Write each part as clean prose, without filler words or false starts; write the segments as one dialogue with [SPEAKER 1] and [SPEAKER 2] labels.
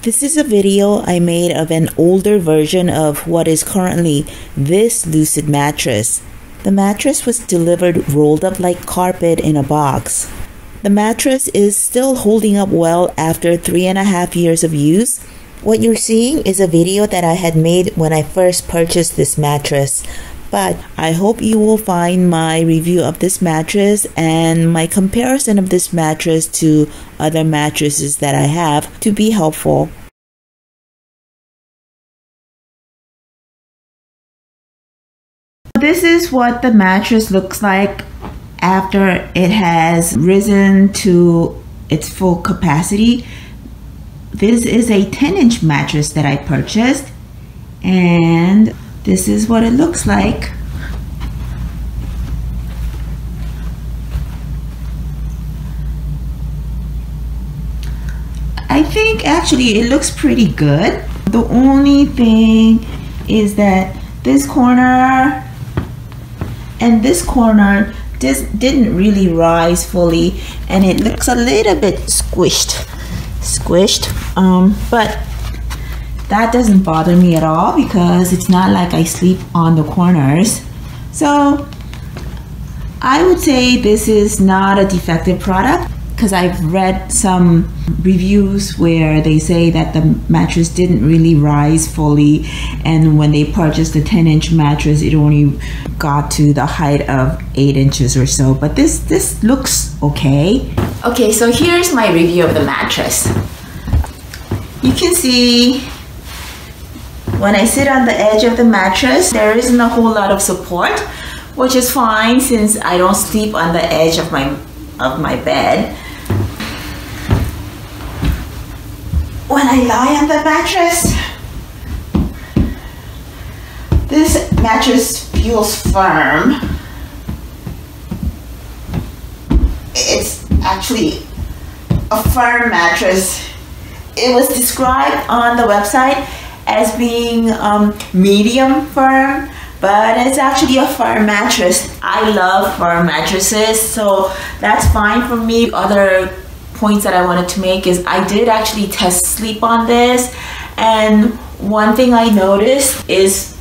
[SPEAKER 1] This is a video I made of an older version of what is currently this Lucid mattress. The mattress was delivered rolled up like carpet in a box. The mattress is still holding up well after 3.5 years of use. What you're seeing is a video that I had made when I first purchased this mattress. But I hope you will find my review of this mattress and my comparison of this mattress to other mattresses that I have to be helpful. This is what the mattress looks like after it has risen to its full capacity. This is a 10-inch mattress that I purchased, and this is what it looks like. I think actually it looks pretty good. The only thing is that this corner and this corner didn't really rise fully, and it looks a little bit squished. But that doesn't bother me at all because it's not like I sleep on the corners. So I would say this is not a defective product, because I've read some reviews where they say that the mattress didn't really rise fully, and when they purchased the 10-inch mattress it only got to the height of 8 inches or so. But this looks okay. Okay, so here's my review of the mattress. You can see when I sit on the edge of the mattress, there isn't a whole lot of support, which is fine since I don't sleep on the edge of my bed. When I lie on the mattress, this mattress feels firm. It's actually a firm mattress. It was described on the website as being medium firm, but it's actually a firm mattress. I love firm mattresses, so that's fine for me. Other points that I wanted to make is I did actually test sleep on this, and one thing I noticed is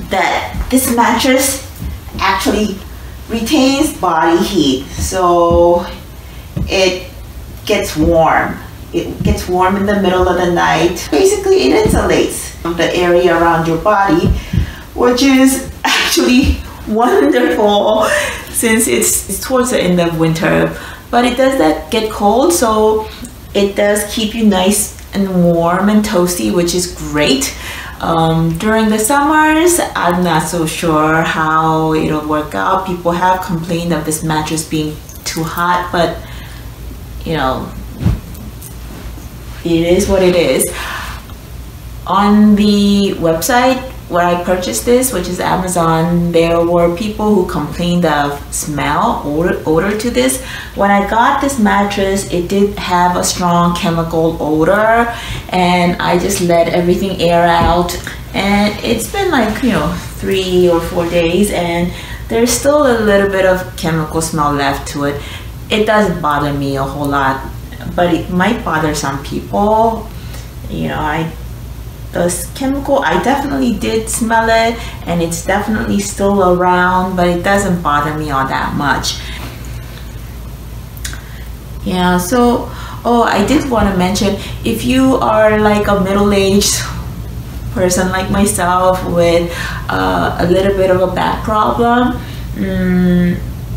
[SPEAKER 1] that this mattress actually retains body heat, so it gets warm. It gets warm in the middle of the night. Basically, it insulates the area around your body, which is actually wonderful since it's towards the end of winter. But it does get cold, so it does keep you nice and warm and toasty, which is great. During the summers, I'm not so sure how it'll work out. People have complained of this mattress being too hot, but you know, it is what it is. On the website where I purchased this, which is Amazon, there were people who complained of odor to this. When I got this mattress, it did have a strong chemical odor, and I just let everything air out, and it's been like 3 or 4 days, and there's still a little bit of chemical smell left to it. It doesn't bother me a whole lot, but it might bother some people. The chemical, I definitely did smell it, and it's definitely still around, but it doesn't bother me all that much. Yeah, so, I did want to mention, if you are like a middle-aged person like myself with a little bit of a back problem,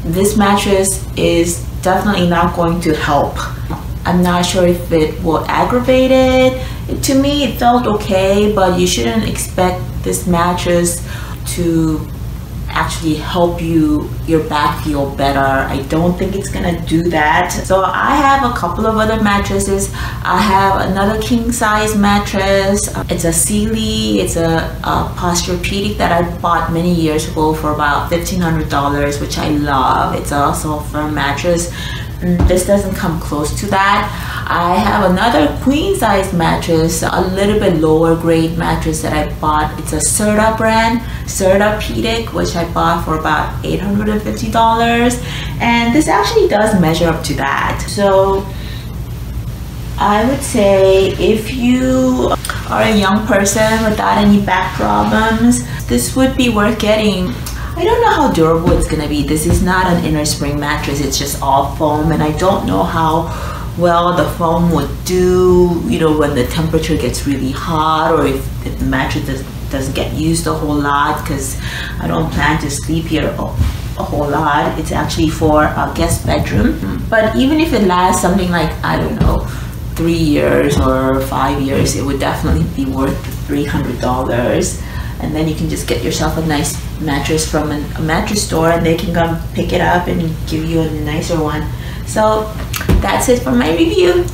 [SPEAKER 1] this mattress is definitely not going to help. I'm not sure if it will aggravate it. To me, it felt okay, but you shouldn't expect this mattress to actually help your back feel better. I don't think it's gonna do that. So I have a couple of other mattresses. I have another king size mattress. It's a Sealy. It's a Posturepedic that I bought many years ago for about $1,500, which I love. It's also a firm mattress. This doesn't come close to that. I have another queen size mattress, a little bit lower grade mattress that I bought. It's a Serta brand, Posturepedic, which I bought for about $850, and this actually does measure up to that. So I would say if you are a young person without any back problems, this would be worth getting. I don't know how durable it's gonna be. This is not an inner spring mattress, it's just all foam, and I don't know how well the foam would do, you know, when the temperature gets really hot, or if the mattress doesn't get used a whole lot, because I don't plan to sleep here a whole lot. It's actually for a guest bedroom. But even if it lasts something like, I don't know, 3 years or 5 years, it would definitely be worth $300. And then you can just get yourself a nice mattress from a mattress store, and they can come pick it up and give you a nicer one. So that's it for my review.